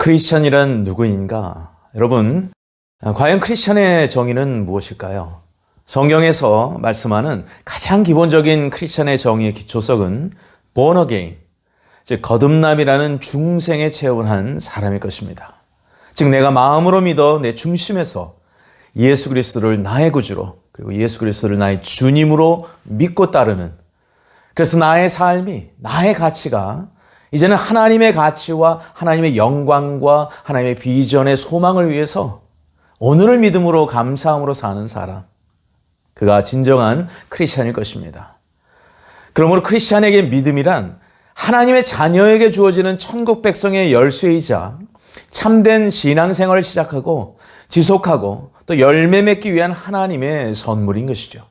크리스천이란 누구인가? 여러분, 과연 크리스천의 정의는 무엇일까요? 성경에서 말씀하는 가장 기본적인 크리스천의 정의의 기초석은 born again, 즉 거듭남이라는 중생의 체험을 한 사람일 것입니다. 즉 내가 마음으로 믿어 내 중심에서 예수 그리스도를 나의 구주로, 그리고 예수 그리스도를 나의 주님으로 믿고 따르는, 그래서 나의 삶이, 나의 가치가 이제는 하나님의 가치와 하나님의 영광과 하나님의 비전의 소망을 위해서 오늘을 믿음으로 감사함으로 사는 사람, 그가 진정한 크리스천일 것입니다. 그러므로 크리스천에게 믿음이란 하나님의 자녀에게 주어지는 천국 백성의 열쇠이자 참된 신앙생활을 시작하고 지속하고 또 열매 맺기 위한 하나님의 선물인 것이죠.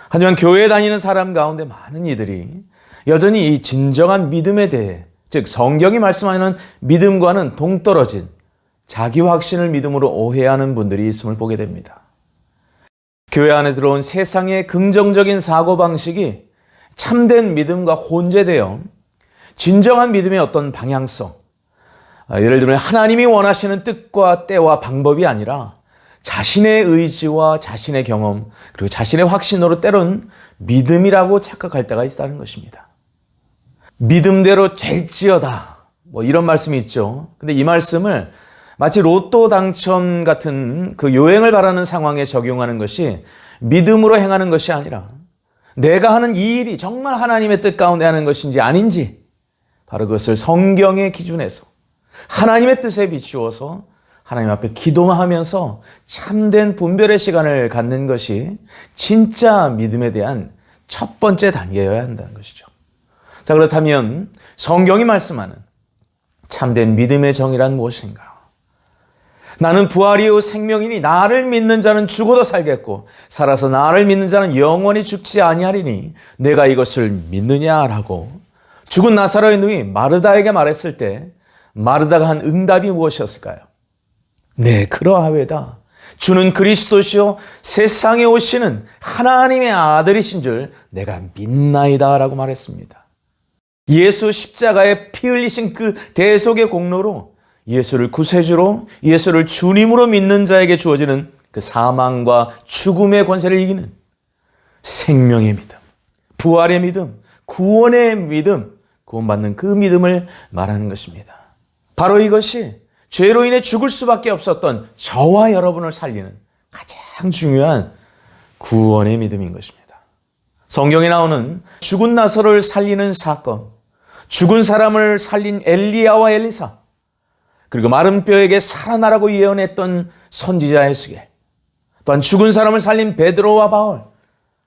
하지만 교회에 다니는 사람 가운데 많은 이들이 여전히 이 진정한 믿음에 대해, 즉 성경이 말씀하는 믿음과는 동떨어진 자기 확신을 믿음으로 오해하는 분들이 있음을 보게 됩니다. 교회 안에 들어온 세상의 긍정적인 사고방식이 참된 믿음과 혼재되어 진정한 믿음의 어떤 방향성, 예를 들면 하나님이 원하시는 뜻과 때와 방법이 아니라 자신의 의지와 자신의 경험 그리고 자신의 확신으로 때론 믿음이라고 착각할 때가 있다는 것입니다. 믿음대로 될지어다, 이런 말씀이 있죠. 근데 이 말씀을 마치 로또 당첨 같은 그 요행을 바라는 상황에 적용하는 것이 믿음으로 행하는 것이 아니라 내가 하는 이 일이 정말 하나님의 뜻 가운데 하는 것인지 아닌지, 바로 그것을 성경의 기준에서 하나님의 뜻에 비추어서 하나님 앞에 기도하면서 참된 분별의 시간을 갖는 것이 진짜 믿음에 대한 첫 번째 단계여야 한다는 것이죠. 자, 그렇다면 성경이 말씀하는 참된 믿음의 정의란 무엇인가? 나는 부활이요 생명이니 나를 믿는 자는 죽어도 살겠고 살아서 나를 믿는 자는 영원히 죽지 아니하리니 내가 이것을 믿느냐라고 죽은 나사로의 누이 마르다에게 말했을 때 마르다가 한 응답이 무엇이었을까요? 네, 그러하외다. 주는 그리스도시요 세상에 오시는 하나님의 아들이신 줄 내가 믿나이다 라고 말했습니다. 예수 십자가에 피 흘리신 그 대속의 공로로 예수를 구세주로, 예수를 주님으로 믿는 자에게 주어지는 그 사망과 죽음의 권세를 이기는 생명의 믿음, 부활의 믿음, 구원의 믿음, 구원받는 그 믿음을 말하는 것입니다. 바로 이것이 죄로 인해 죽을 수밖에 없었던 저와 여러분을 살리는 가장 중요한 구원의 믿음인 것입니다. 성경에 나오는 죽은 나사로를 살리는 사건, 죽은 사람을 살린 엘리야와 엘리사, 그리고 마른 뼈에게 살아나라고 예언했던 선지자 에스겔, 또한 죽은 사람을 살린 베드로와 바울,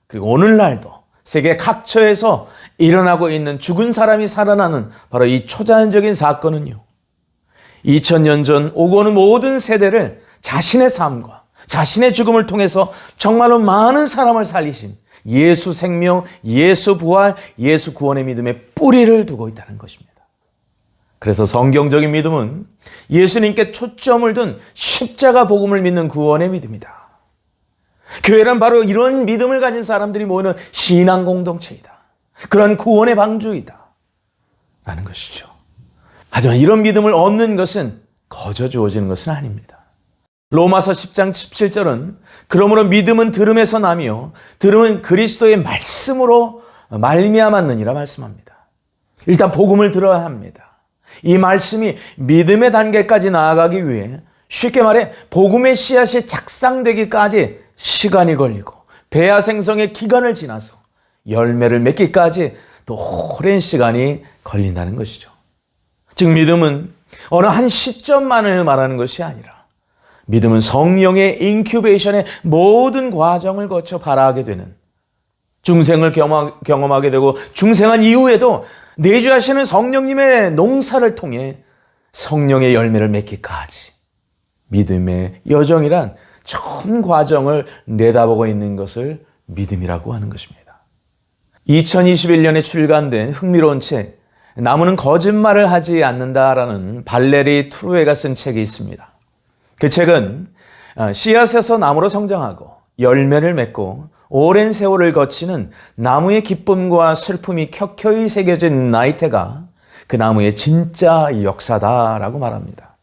그리고 오늘날도 세계 각처에서 일어나고 있는 죽은 사람이 살아나는 바로 이 초자연적인 사건은요, 2000년 전 오고 오는 모든 세대를 자신의 삶과 자신의 죽음을 통해서 정말로 많은 사람을 살리신 예수 생명, 예수 부활, 예수 구원의 믿음에 뿌리를 두고 있다는 것입니다. 그래서 성경적인 믿음은 예수님께 초점을 둔 십자가 복음을 믿는 구원의 믿음이다. 교회란 바로 이런 믿음을 가진 사람들이 모이는 신앙 공동체이다. 그런 구원의 방주이다 라는 것이죠. 하지만 이런 믿음을 얻는 것은 거저 주어지는 것은 아닙니다. 로마서 10장 17절은 그러므로 믿음은 들음에서 나며 들음은 그리스도의 말씀으로 말미암았느니라 말씀합니다. 일단 복음을 들어야 합니다. 이 말씀이 믿음의 단계까지 나아가기 위해 쉽게 말해 복음의 씨앗이 작상되기까지 시간이 걸리고 배아 생성의 기간을 지나서 열매를 맺기까지 또 오랜 시간이 걸린다는 것이죠. 즉 믿음은 어느 한 시점만을 말하는 것이 아니라 믿음은 성령의 인큐베이션의 모든 과정을 거쳐 발화하게 되는, 중생을 경험하게 되고 중생한 이후에도 내주하시는 성령님의 농사를 통해 성령의 열매를 맺기까지 믿음의 여정이란 전 과정을 내다보고 있는 것을 믿음이라고 하는 것입니다. 2021년에 출간된 흥미로운 책 나무는 거짓말을 하지 않는다라는 발레리 트루에가 쓴 책이 있습니다. 그 책은 씨앗에서 나무로 성장하고 열매를 맺고 오랜 세월을 거치는 나무의 기쁨과 슬픔이 켜켜이 새겨진 나이테가 그 나무의 진짜 역사다라고 말합니다.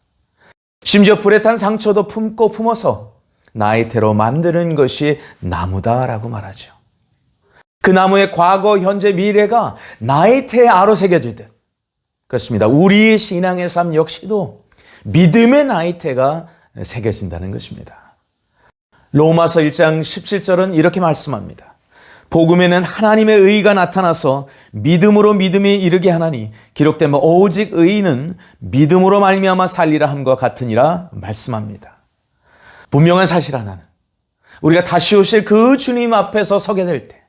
심지어 불에 탄 상처도 품고 품어서 나이테로 만드는 것이 나무다라고 말하죠. 그 나무의 과거, 현재, 미래가 나이테에 아로새겨지듯 그렇습니다. 우리의 신앙의 삶 역시도 믿음의 나이테가 새겨진다는 것입니다. 로마서 1장 17절은 이렇게 말씀합니다. 복음에는 하나님의 의가 나타나서 믿음으로 믿음에 이르게 하나니 기록된 오직 의인은 믿음으로 말미암아 살리라 함과 같으니라 말씀합니다. 분명한 사실 하나는 우리가 다시 오실 그 주님 앞에서 서게 될 때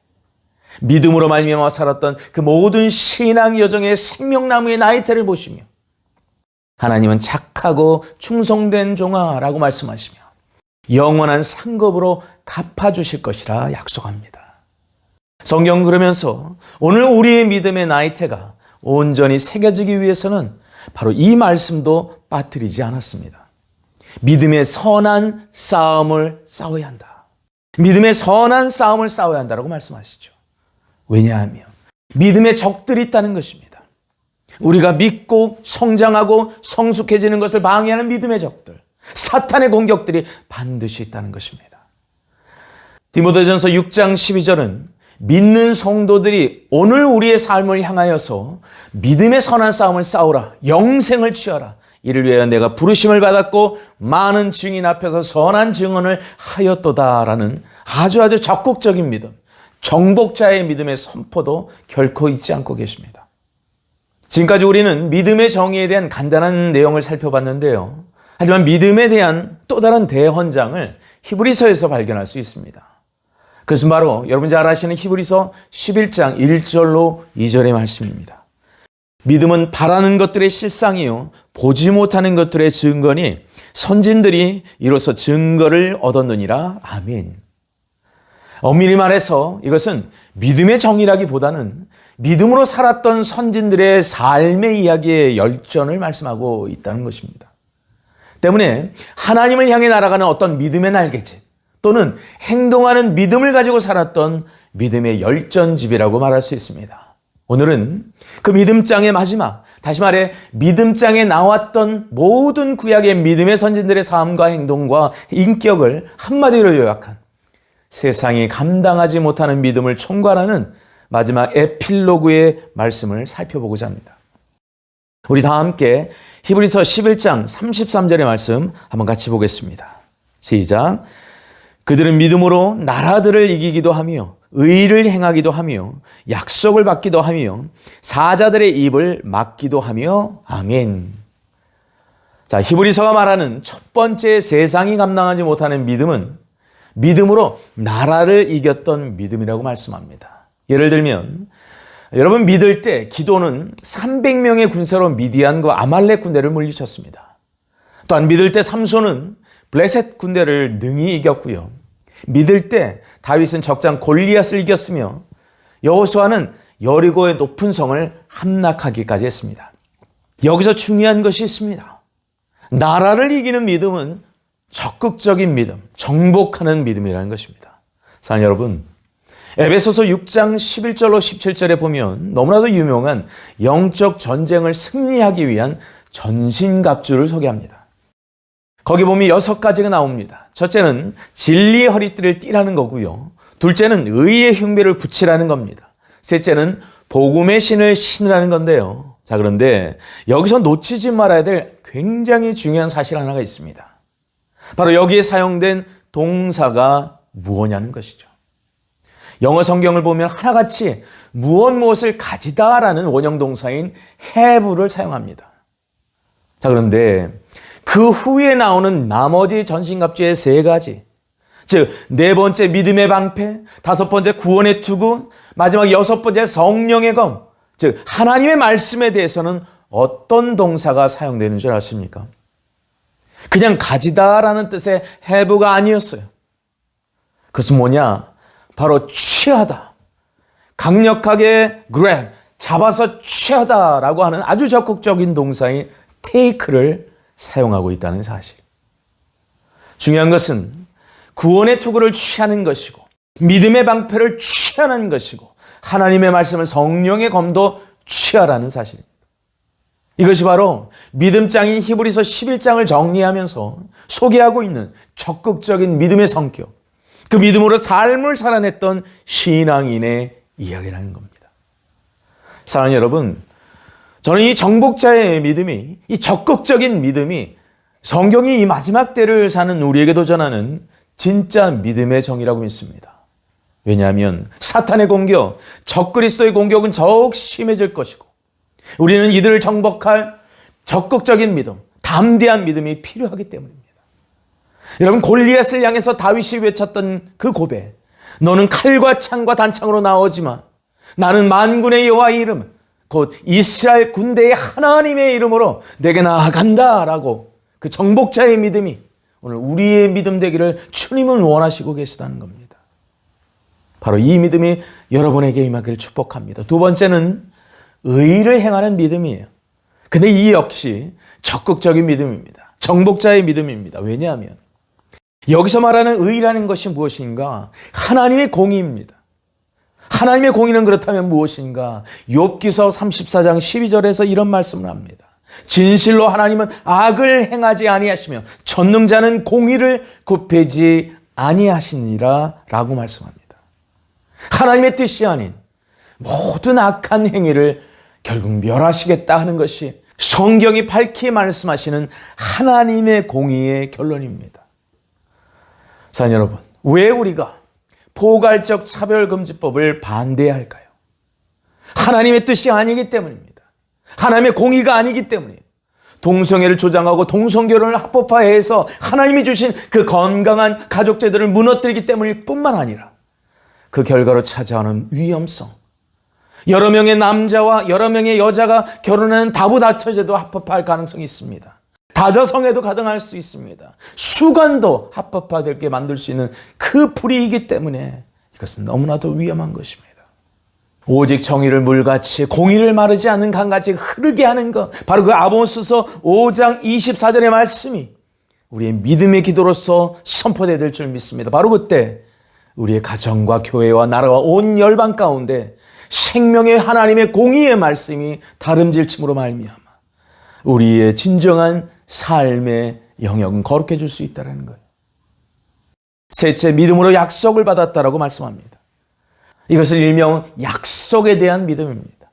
믿음으로 말미암아 살았던 그 모든 신앙 여정의 생명나무의 나이테를 보시며 하나님은 착하고 충성된 종아라고 말씀하시며 영원한 상급으로 갚아주실 것이라 약속합니다. 성경은 그러면서 오늘 우리의 믿음의 나이테가 온전히 새겨지기 위해서는 바로 이 말씀도 빠뜨리지 않았습니다. 믿음의 선한 싸움을 싸워야 한다. 믿음의 선한 싸움을 싸워야 한다라고 말씀하시죠. 왜냐하면 믿음의 적들이 있다는 것입니다. 우리가 믿고 성장하고 성숙해지는 것을 방해하는 믿음의 적들, 사탄의 공격들이 반드시 있다는 것입니다. 디모데전서 6장 12절은 믿는 성도들이 오늘 우리의 삶을 향하여서 믿음의 선한 싸움을 싸우라, 영생을 취하라. 이를 위하여 내가 부르심을 받았고 많은 증인 앞에서 선한 증언을 하였도다라는 아주 적극적인 믿음, 정복자의 믿음의 선포도 결코 잊지 않고 계십니다. 지금까지 우리는 믿음의 정의에 대한 간단한 내용을 살펴봤는데요. 하지만 믿음에 대한 또 다른 대헌장을 히브리서에서 발견할 수 있습니다. 그것은 바로 여러분 잘 아시는 히브리서 11장 1절로 2절의 말씀입니다. 믿음은 바라는 것들의 실상이요 보지 못하는 것들의 증거니 선진들이 이로써 증거를 얻었느니라. 아멘. 엄밀히 말해서 이것은 믿음의 정의라기보다는 믿음으로 살았던 선진들의 삶의 이야기의 열전을 말씀하고 있다는 것입니다. 때문에 하나님을 향해 날아가는 어떤 믿음의 날개짓 또는 행동하는 믿음을 가지고 살았던 믿음의 열전집이라고 말할 수 있습니다. 오늘은 그 믿음장의 마지막, 다시 말해 믿음장에 나왔던 모든 구약의 믿음의 선진들의 삶과 행동과 인격을 한마디로 요약한 세상이 감당하지 못하는 믿음을 총괄하는 마지막 에필로그의 말씀을 살펴보고자 합니다. 우리 다 함께 히브리서 11장 33절의 말씀 한번 같이 보겠습니다. 시작. 그들은 믿음으로 나라들을 이기기도 하며 의를 행하기도 하며 약속을 받기도 하며 사자들의 입을 막기도 하며 아멘. 자, 히브리서가 말하는 첫 번째 세상이 감당하지 못하는 믿음은 믿음으로 나라를 이겼던 믿음이라고 말씀합니다. 예를 들면 여러분 믿을 때 기도는 300명의 군사로 미디안과 아말렉 군대를 물리쳤습니다. 또한 믿을 때 삼손은 블레셋 군대를 능히 이겼고요. 믿을 때 다윗은 적장 골리앗을 이겼으며 여호수아는 여리고의 높은 성을 함락하기까지 했습니다. 여기서 중요한 것이 있습니다. 나라를 이기는 믿음은 적극적인 믿음, 정복하는 믿음이라는 것입니다. 사랑하는 여러분, 에베소서 6장 11절로 17절에 보면 너무나도 유명한 영적 전쟁을 승리하기 위한 전신갑주를 소개합니다. 거기 보면 6가지가 나옵니다. 첫째는 진리의 허리띠를 띠라는 거고요. 둘째는 의의 흉배를 붙이라는 겁니다. 셋째는 복음의 신을 신으라는 건데요. 자, 그런데 여기서 놓치지 말아야 될 굉장히 중요한 사실 하나가 있습니다. 바로 여기에 사용된 동사가 무엇냐는 것이죠. 영어 성경을 보면 하나같이 무엇을 가지다라는 원형 동사인 have를 사용합니다. 자, 그런데 그 후에 나오는 나머지 전신갑주의 3가지, 즉 4번째 믿음의 방패, 5번째 구원의 투구, 마지막 6번째 성령의 검, 즉 하나님의 말씀에 대해서는 어떤 동사가 사용되는 줄 아십니까? 그냥 가지다라는 뜻의 have가 아니었어요. 그것은 뭐냐? 바로 취하다, 강력하게 grab, 잡아서 취하다라고 하는 아주 적극적인 동사인 take를 사용하고 있다는 사실. 중요한 것은 구원의 투구를 취하는 것이고 믿음의 방패를 취하는 것이고 하나님의 말씀을 성령의 검도 취하라는 사실입니다. 이것이 바로 믿음장인 히브리서 11장을 정리하면서 소개하고 있는 적극적인 믿음의 성격, 그 믿음으로 삶을 살아냈던 신앙인의 이야기라는 겁니다. 사랑하는 여러분, 저는 이 정복자의 믿음이, 이 적극적인 믿음이 성경이 이 마지막 때를 사는 우리에게도 전하는 진짜 믿음의 정의라고 믿습니다. 왜냐하면 사탄의 공격, 적그리스도의 공격은 더욱 심해질 것이고 우리는 이들을 정복할 적극적인 믿음, 담대한 믿음이 필요하기 때문입니다. 여러분, 골리앗을 향해서 다윗이 외쳤던 그 고백, 너는 칼과 창과 단창으로 나오지만 나는 만군의 여호와의 이름, 곧 이스라엘 군대의 하나님의 이름으로 내게 나아간다라고 그 정복자의 믿음이 오늘 우리의 믿음 되기를 주님은 원하시고 계시다는 겁니다. 바로 이 믿음이 여러분에게 임하기를 축복합니다. 두 번째는 의를 행하는 믿음이에요. 근데 이 역시 적극적인 믿음입니다. 정복자의 믿음입니다. 왜냐하면 여기서 말하는 의라는 것이 무엇인가? 하나님의 공의입니다. 하나님의 공의는 그렇다면 무엇인가? 욥기서 34장 12절에서 이런 말씀을 합니다. 진실로 하나님은 악을 행하지 아니하시며 전능자는 공의를 굽히지 아니하시니라 라고 말씀합니다. 하나님의 뜻이 아닌 모든 악한 행위를 결국 멸하시겠다 하는 것이 성경이 밝히 말씀하시는 하나님의 공의의 결론입니다. 자, 여러분, 왜 우리가 포괄적 차별금지법을 반대해야 할까요? 하나님의 뜻이 아니기 때문입니다. 하나님의 공의가 아니기 때문이에요. 동성애를 조장하고 동성결혼을 합법화해서 하나님이 주신 그 건강한 가족제도를 무너뜨리기 때문일 뿐만 아니라 그 결과로 찾아오는 위험성, 여러 명의 남자와 여러 명의 여자가 결혼하는 다부다처제도 합법화할 가능성이 있습니다. 다자성애도 가능할 수 있습니다. 수간도 합법화되게 만들 수 있는 그 불의이기 때문에 이것은 너무나도 위험한 것입니다. 오직 정의를 물같이 공의를 마르지 않는 강같이 흐르게 하는 것, 바로 그 아모스서 5장 24절의 말씀이 우리의 믿음의 기도로서 선포되어야 될 줄 믿습니다. 바로 그때 우리의 가정과 교회와 나라와 온 열방 가운데 생명의 하나님의 공의의 말씀이 다름질침으로 말미암아 우리의 진정한 삶의 영역은 거룩해질 수 있다는 거예요. 셋째, 믿음으로 약속을 받았다라고 말씀합니다. 이것을 일명 약속에 대한 믿음입니다.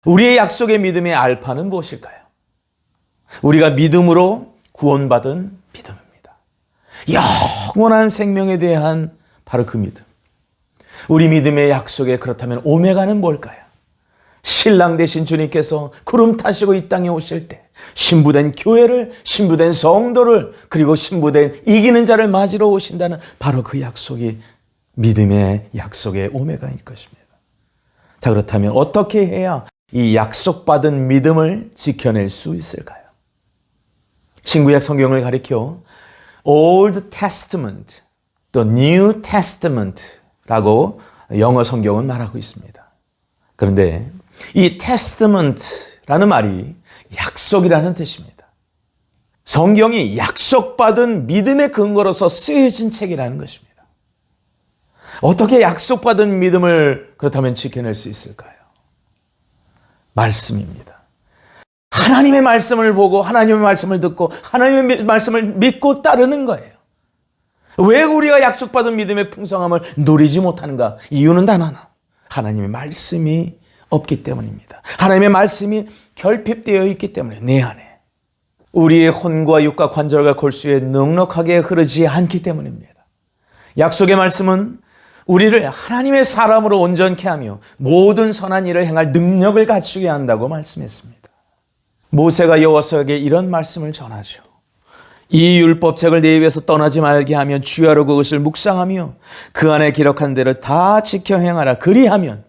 우리의 약속의 믿음의 알파는 무엇일까요? 우리가 믿음으로 구원받은 믿음입니다. 영원한 생명에 대한 바로 그 믿음. 우리 믿음의 약속에 그렇다면 오메가는 뭘까요? 신랑 되신 주님께서 구름 타시고 이 땅에 오실 때 신부된 교회를, 신부된 성도를, 그리고 신부된 이기는 자를 맞으러 오신다는 바로 그 약속이 믿음의 약속의 오메가일 것입니다. 자, 그렇다면 어떻게 해야 이 약속받은 믿음을 지켜낼 수 있을까요? 신구약 성경을 가리켜 Old Testament 또 New Testament라고 영어 성경은 말하고 있습니다. 그런데 이 Testament라는 말이 약속이라는 뜻입니다. 성경이 약속받은 믿음의 근거로서 쓰여진 책이라는 것입니다. 어떻게 약속받은 믿음을 그렇다면 지켜낼 수 있을까요? 말씀입니다. 하나님의 말씀을 보고 하나님의 말씀을 듣고 하나님의 말씀을 믿고 따르는 거예요. 왜 우리가 약속받은 믿음의 풍성함을 누리지 못하는가? 이유는 단 하나. 하나님의 말씀이 없기 때문입니다. 하나님의 말씀이 결핍되어 있기 때문에 내 안에 우리의 혼과 육과 관절과 골수에 넉넉하게 흐르지 않기 때문입니다. 약속의 말씀은 우리를 하나님의 사람으로 온전케 하며 모든 선한 일을 행할 능력을 갖추게 한다고 말씀했습니다. 모세가 여호와에게 이런 말씀을 전하죠. 이 율법책을 내 입에서 떠나지 말게 하면 주야로 그것을 묵상하며 그 안에 기록한 대로 다 지켜 행하라. 그리하면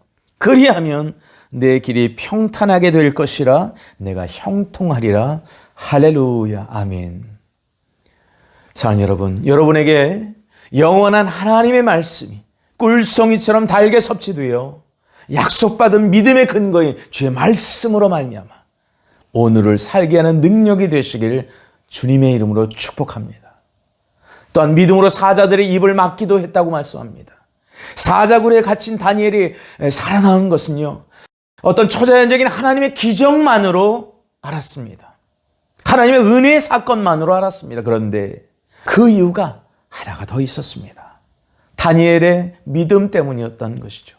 내 길이 평탄하게 될 것이라 내가 형통하리라. 할렐루야. 아멘. 사랑하는 여러분, 여러분에게 영원한 하나님의 말씀이 꿀송이처럼 달게 섭취되어 약속받은 믿음의 근거인 주의 말씀으로 말미암아 오늘을 살게 하는 능력이 되시길 주님의 이름으로 축복합니다. 또한 믿음으로 사자들의 입을 막기도 했다고 말씀합니다. 사자굴에 갇힌 다니엘이 살아나온 것은요, 어떤 초자연적인 하나님의 기적만으로 알았습니다. 하나님의 은혜의 사건만으로 알았습니다. 그런데 그 이유가 하나가 더 있었습니다. 다니엘의 믿음 때문이었다는 것이죠.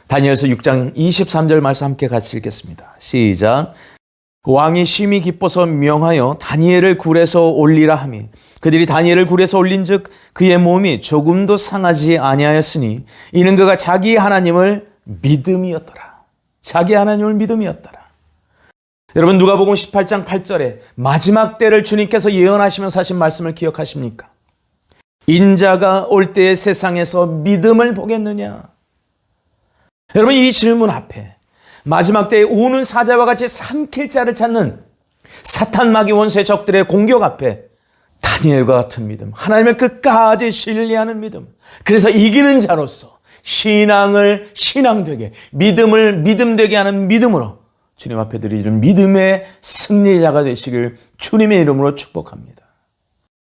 다니엘서 6장 23절 말씀 함께 같이 읽겠습니다. 시작. 왕이 심히 기뻐서 명하여 다니엘을 굴에서 올리라 하며 그들이 다니엘을 굴에서 올린즉 그의 몸이 조금도 상하지 아니하였으니 이는 그가 자기 하나님을 믿음이었더라. 자기 하나님을 믿음이었더라. 여러분 누가복음 18장 8절에 마지막 때를 주님께서 예언하시면서 하신 말씀을 기억하십니까? 인자가 올 때의 세상에서 믿음을 보겠느냐? 여러분 이 질문 앞에 마지막 때에 우는 사자와 같이 삼킬 자를 찾는 사탄 마귀 원수의 적들의 공격 앞에 다니엘과 같은 믿음, 하나님을 끝까지 신뢰하는 믿음, 그래서 이기는 자로서 신앙을 신앙되게, 믿음을 믿음되게 하는 믿음으로 주님 앞에 드리는 믿음의 승리자가 되시길 주님의 이름으로 축복합니다.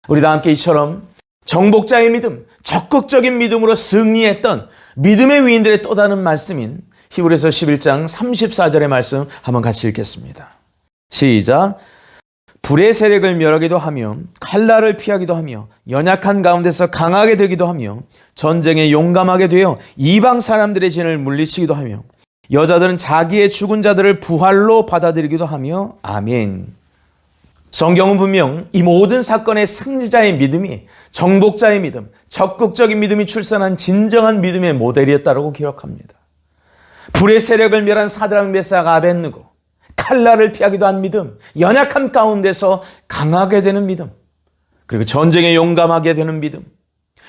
우리 다 함께 이처럼 정복자의 믿음, 적극적인 믿음으로 승리했던 믿음의 위인들의 또 다른 말씀인 히브리서 11장 34절의 말씀 한번 같이 읽겠습니다. 시작. 불의 세력을 멸하기도 하며 칼날을 피하기도 하며 연약한 가운데서 강하게 되기도 하며 전쟁에 용감하게 되어 이방 사람들의 진을 물리치기도 하며 여자들은 자기의 죽은 자들을 부활로 받아들이기도 하며 아멘. 성경은 분명 이 모든 사건의 승리자의 믿음이 정복자의 믿음, 적극적인 믿음이 출산한 진정한 믿음의 모델이었다고 기록합니다. 불의 세력을 멸한 사드락 메삭 아벳느고, 칼날을 피하기도 한 믿음, 연약함 가운데서 강하게 되는 믿음, 그리고 전쟁에 용감하게 되는 믿음,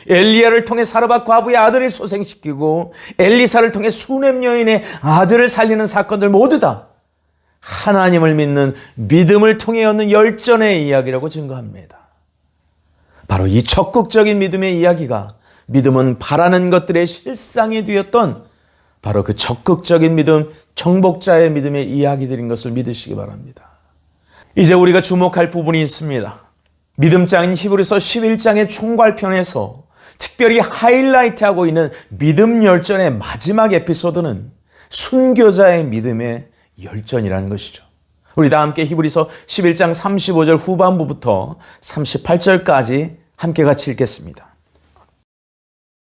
엘리야를 통해 사르밧 과부의 아들을 소생시키고 엘리사를 통해 수넴 여인의 아들을 살리는 사건들 모두 다 하나님을 믿는 믿음을 통해 얻는 열전의 이야기라고 증거합니다. 바로 이 적극적인 믿음의 이야기가 믿음은 바라는 것들의 실상이 되었던 바로 그 적극적인 믿음, 정복자의 믿음의 이야기들인 것을 믿으시기 바랍니다. 이제 우리가 주목할 부분이 있습니다. 믿음장인 히브리서 11장의 총괄편에서 특별히 하이라이트하고 있는 믿음 열전의 마지막 에피소드는 순교자의 믿음의 열전이라는 것이죠. 우리 다 함께 히브리서 11장 35절 후반부부터 38절까지 함께 같이 읽겠습니다.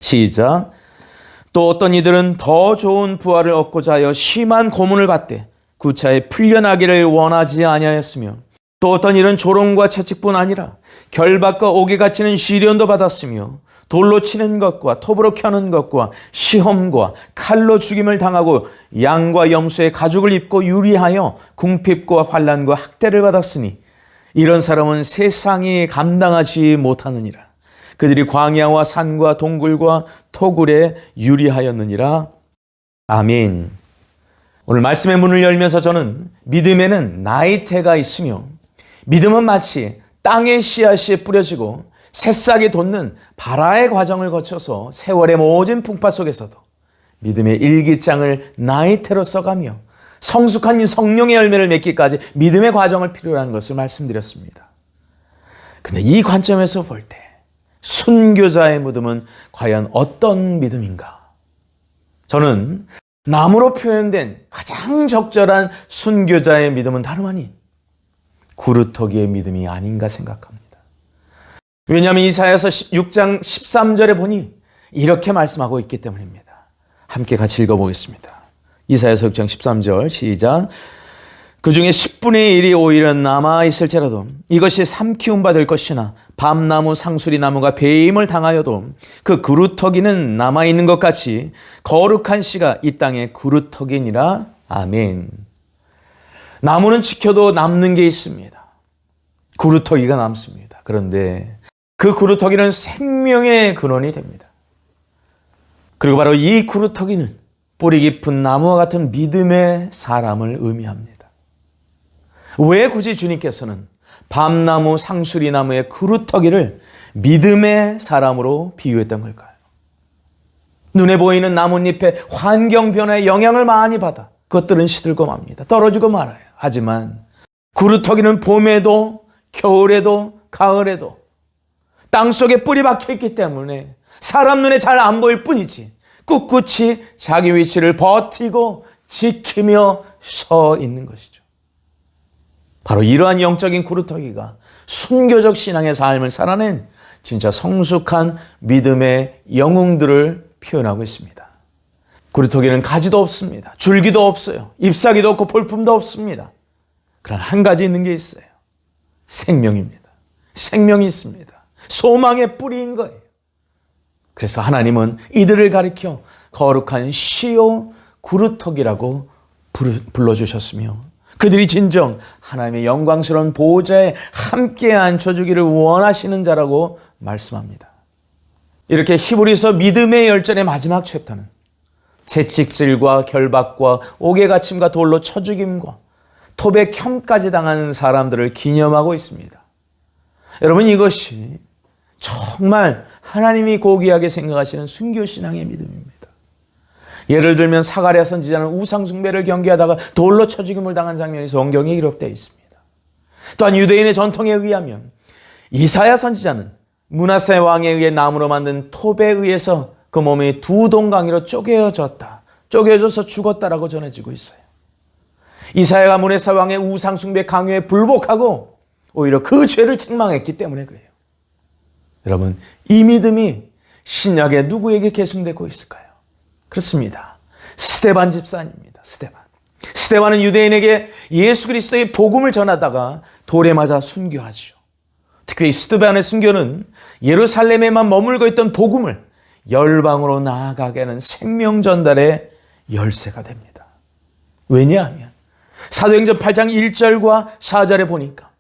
시작. 또 어떤 이들은 더 좋은 부활을 얻고자 하여 심한 고문을 받되 구차에 풀려나기를 원하지 아니하였으며 또 어떤 이는 조롱과 채찍뿐 아니라 결박과 옥에 갇히는 시련도 받았으며 돌로 치는 것과 톱으로 켜는 것과 시험과 칼로 죽임을 당하고 양과 염소의 가죽을 입고 유리하여 궁핍과 환난과 학대를 받았으니 이런 사람은 세상이 감당하지 못하느니라. 그들이 광야와 산과 동굴과 토굴에 유리하였느니라. 아멘. 오늘 말씀의 문을 열면서 저는 믿음에는 나이테가 있으며 믿음은 마치 땅의 씨앗이 뿌려지고 새싹이 돋는 발화의 과정을 거쳐서 세월의 모진 풍파 속에서도 믿음의 일기장을 나이테로 써가며 성숙한 성령의 열매를 맺기까지 믿음의 과정을 필요로 하는 것을 말씀드렸습니다. 근데 이 관점에서 볼 때 순교자의 믿음은 과연 어떤 믿음인가? 저는 나무로 표현된 가장 적절한 순교자의 믿음은 다름 아닌 구루터기의 믿음이 아닌가 생각합니다. 왜냐하면 이사야서 6장 13절에 보니 이렇게 말씀하고 있기 때문입니다. 함께 같이 읽어보겠습니다. 이사야서 6장 13절 시작. 그 중에 10분의 1이 오히려 남아있을지라도 이것이 삼키움 받을 것이나 밤나무 상수리나무가 배임을 당하여도 그 그루터기는 남아있는 것 같이 거룩한 씨가 이 땅에 그루터기니라. 아멘. 나무는 지켜도 남는 게 있습니다. 그루터기가 남습니다. 그런데 그 그루터기는 생명의 근원이 됩니다. 그리고 바로 이 그루터기는 뿌리 깊은 나무와 같은 믿음의 사람을 의미합니다. 왜 굳이 주님께서는 밤나무, 상수리나무의 그루터기를 믿음의 사람으로 비유했던 걸까요? 눈에 보이는 나뭇잎의 환경 변화에 영향을 많이 받아 그것들은 시들고 맙니다. 떨어지고 말아요. 하지만 그루터기는 봄에도 겨울에도 가을에도 땅속에 뿌리 박혀있기 때문에 사람 눈에 잘 안 보일 뿐이지 꿋꿋이 자기 위치를 버티고 지키며 서 있는 것이죠. 바로 이러한 영적인 구루터기가 순교적 신앙의 삶을 살아낸 진짜 성숙한 믿음의 영웅들을 표현하고 있습니다. 구루터기는 가지도 없습니다. 줄기도 없어요. 잎사귀도 없고 볼품도 없습니다. 그러나 한 가지 있는 게 있어요. 생명입니다. 생명이 있습니다. 소망의 뿌리인 거예요. 그래서 하나님은 이들을 가리켜 거룩한 시오 구루터기라고 불러주셨으며 그들이 진정 하나님의 영광스러운 보호자에 함께 앉혀주기를 원하시는 자라고 말씀합니다. 이렇게 히브리서 믿음의 열전의 마지막 챕터는 채찍질과 결박과 옥에갇힘과 돌로 쳐죽임과 톱에 켬까지 당한 사람들을 기념하고 있습니다. 여러분, 이것이 정말 하나님이 고귀하게 생각하시는 순교신앙의 믿음입니다. 예를 들면 사가랴 선지자는 우상숭배를 경계하다가 돌로 쳐 죽임을 당한 장면이 성경에 기록되어 있습니다. 또한 유대인의 전통에 의하면 이사야 선지자는 므낫세 왕에 의해 나무로 만든 톱에 의해서 그 몸이 두 동강이로 쪼개져서 죽었다라고 전해지고 있어요. 이사야가 므낫세 왕의 우상숭배 강요에 불복하고 오히려 그 죄를 책망했기 때문에 그래요. 여러분, 이 믿음이 신약에 누구에게 계승되고 있을까요? 그렇습니다. 스데반 집사입니다. 스데반은 유대인에게 예수 그리스도의 복음을 전하다가 돌에 맞아 순교하죠. 특히 스데반의 순교는 예루살렘에만 머물고 있던 복음을 열방으로 나아가게 하는 생명 전달의 열쇠가 됩니다. 왜냐하면 사도행전 8장 1절과 4절에 보니까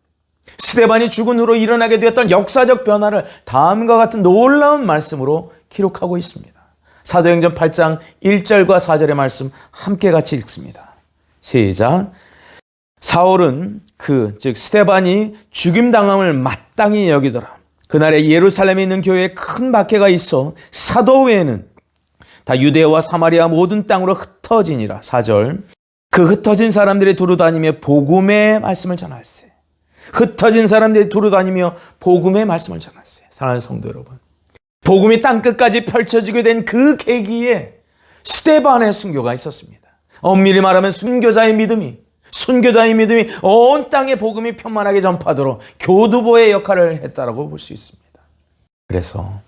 스데반이 죽은 후로 일어나게 되었던 역사적 변화를 다음과 같은 놀라운 말씀으로 기록하고 있습니다. 사도행전 8장 1절과 4절의 말씀 함께 같이 읽습니다. 시작. 사울은 즉 스데반이 죽임당함을 마땅히 여기더라. 그날에 예루살렘에 있는 교회에 큰 박해가 있어 사도 외에는 다 유대와 사마리아 모든 땅으로 흩어지니라. 4절. 그 흩어진 사람들이 두루다니며 복음의 말씀을 전할세. 흩어진 사람들이 두루다니며 복음의 말씀을 전할세. 사랑하는 성도 여러분, 복음이 땅끝까지 펼쳐지게 된 그 계기에 스데반의 순교가 있었습니다. 엄밀히 말하면 순교자의 믿음이 온 땅에 복음이 편만하게 전파하도록 교두보의 역할을 했다라고 볼 수 있습니다. 그래서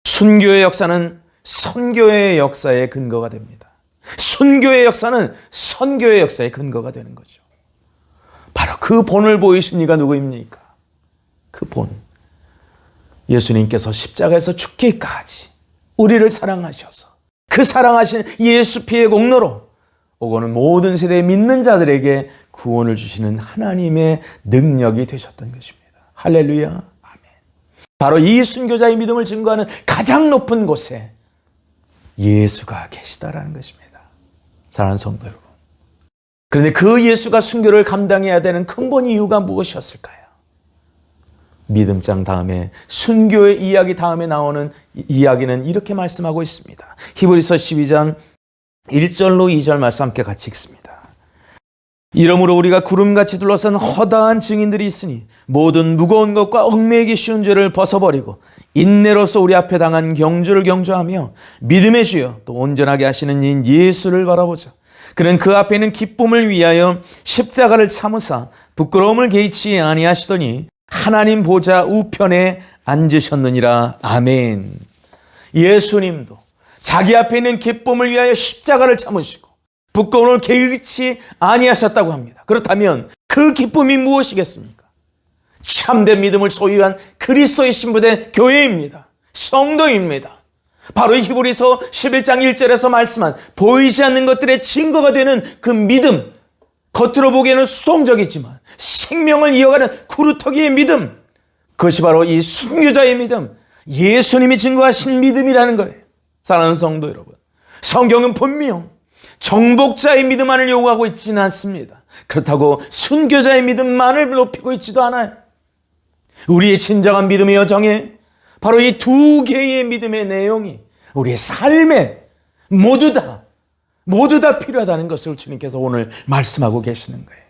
순교의 역사는 선교의 역사의 근거가 됩니다. 순교의 역사는 선교의 역사의 근거가 되는 거죠. 바로 그 본을 보이신 이가 누구입니까? 그 본. 예수님께서 십자가에서 죽기까지 우리를 사랑하셔서 그 사랑하신 예수 피의 공로로 오고는 모든 세대에 믿는 자들에게 구원을 주시는 하나님의 능력이 되셨던 것입니다. 할렐루야. 아멘. 바로 이 순교자의 믿음을 증거하는 가장 높은 곳에 예수가 계시다라는 것입니다. 사랑하는 성도 여러분, 그런데 그 예수가 순교를 감당해야 되는 근본 이유가 무엇이었을까요? 믿음장 다음에 순교의 이야기 다음에 나오는 이야기는 이렇게 말씀하고 있습니다. 히브리서 12장 1절로 2절 말씀 함께 같이 읽습니다. 이러므로 우리가 구름같이 둘러싼 허다한 증인들이 있으니 모든 무거운 것과 얽매이기 쉬운 죄를 벗어버리고 인내로서 우리 앞에 당한 경주를 경주하며 믿음의 주여 또 온전하게 하시는 이인 예수를 바라보자. 그는 그 앞에 있는 기쁨을 위하여 십자가를 참으사 부끄러움을 개의치 아니하시더니 하나님 보좌 우편에 앉으셨느니라. 아멘. 예수님도 자기 앞에 있는 기쁨을 위하여 십자가를 참으시고 부끄러움을 개의치 아니하셨다고 합니다. 그렇다면 그 기쁨이 무엇이겠습니까? 참된 믿음을 소유한 그리스도의 신부된 교회입니다. 성도입니다. 바로 히브리서 11장 1절에서 말씀한 보이지 않는 것들의 증거가 되는 그 믿음, 겉으로 보기에는 수동적이지만 생명을 이어가는 구루터기의 믿음, 그것이 바로 이 순교자의 믿음, 예수님이 증거하신 믿음이라는 거예요. 사랑하는 성도 여러분, 성경은 분명 정복자의 믿음만을 요구하고 있지는 않습니다. 그렇다고 순교자의 믿음만을 높이고 있지도 않아요. 우리의 진정한 믿음의 여정에 바로 이 두 개의 믿음의 내용이 우리의 삶에 모두 다 필요하다는 것을 주님께서 오늘 말씀하고 계시는 거예요.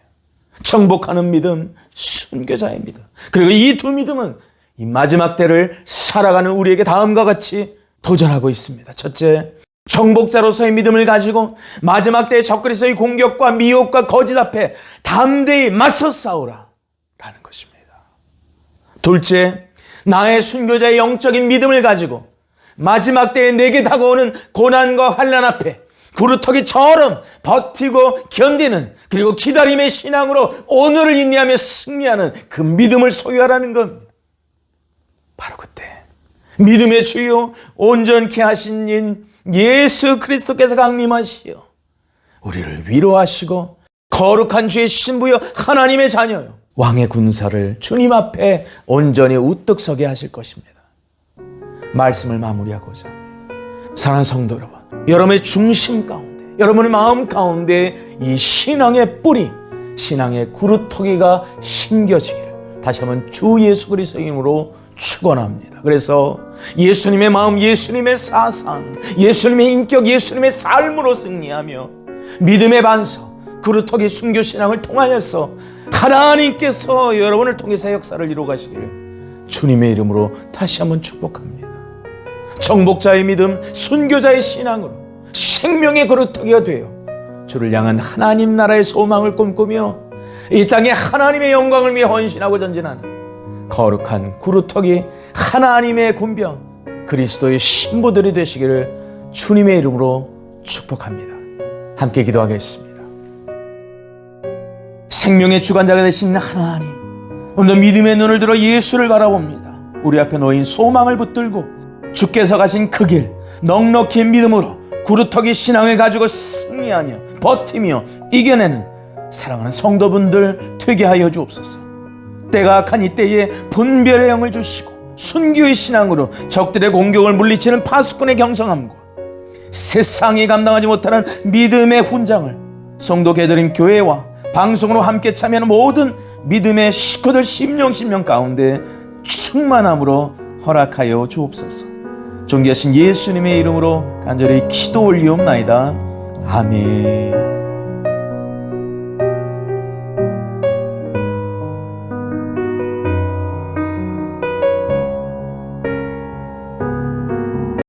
정복하는 믿음, 순교자의 믿음. 그리고 이 두 믿음은 이 마지막 때를 살아가는 우리에게 다음과 같이 도전하고 있습니다. 첫째, 정복자로서의 믿음을 가지고 마지막 때의 적그리스도의 공격과 미혹과 거짓 앞에 담대히 맞서 싸우라 라는 것입니다. 둘째, 나의 순교자의 영적인 믿음을 가지고 마지막 때에 내게 다가오는 고난과 환난 앞에 구루터기처럼 버티고 견디는, 그리고 기다림의 신앙으로 오늘을 인내하며 승리하는 그 믿음을 소유하라는 겁니다. 바로 그때 믿음의 주요 온전케 하신 인 예수 그리스도께서 강림하시어 우리를 위로하시고 거룩한 주의 신부여 하나님의 자녀요 왕의 군사를 주님 앞에 온전히 우뚝 서게 하실 것입니다. 말씀을 마무리하고자, 사랑하는 성도 여러분, 여러분의 중심 가운데, 여러분의 마음 가운데 이 신앙의 뿌리, 신앙의 구루터기가 심겨지기를 다시 한번 주 예수 그리스도의 이름으로 축원합니다. 그래서 예수님의 마음, 예수님의 사상, 예수님의 인격, 예수님의 삶으로 승리하며 믿음의 반석, 구루터기 순교 신앙을 통하여서 하나님께서 여러분을 통해서 역사를 이루어 가시기를 주님의 이름으로 다시 한번 축복합니다. 정복자의 믿음, 순교자의 신앙으로 생명의 구루터기가 되어 주를 향한 하나님 나라의 소망을 꿈꾸며 이 땅에 하나님의 영광을 위해 헌신하고 전진하는 거룩한 구루터기 하나님의 군병 그리스도의 신부들이 되시기를 주님의 이름으로 축복합니다. 함께 기도하겠습니다. 생명의 주관자가 되신 하나님, 오늘 믿음의 눈을 들어 예수를 바라봅니다. 우리 앞에 놓인 소망을 붙들고 주께서 가신 그 길 넉넉히 믿음으로 구루터기 신앙을 가지고 승리하며 버티며 이겨내는 사랑하는 성도분들 되게 하여 주옵소서. 때가 악한 이때에 분별의 영을 주시고 순교의 신앙으로 적들의 공격을 물리치는 파수꾼의 경성함과 세상이 감당하지 못하는 믿음의 훈장을 성도 개들인 교회와 방송으로 함께 참여하는 모든 믿음의 식구들 심령 가운데 충만함으로 허락하여 주옵소서. 존귀하신 예수님의 이름으로 간절히 기도 올리옵나이다. 아멘.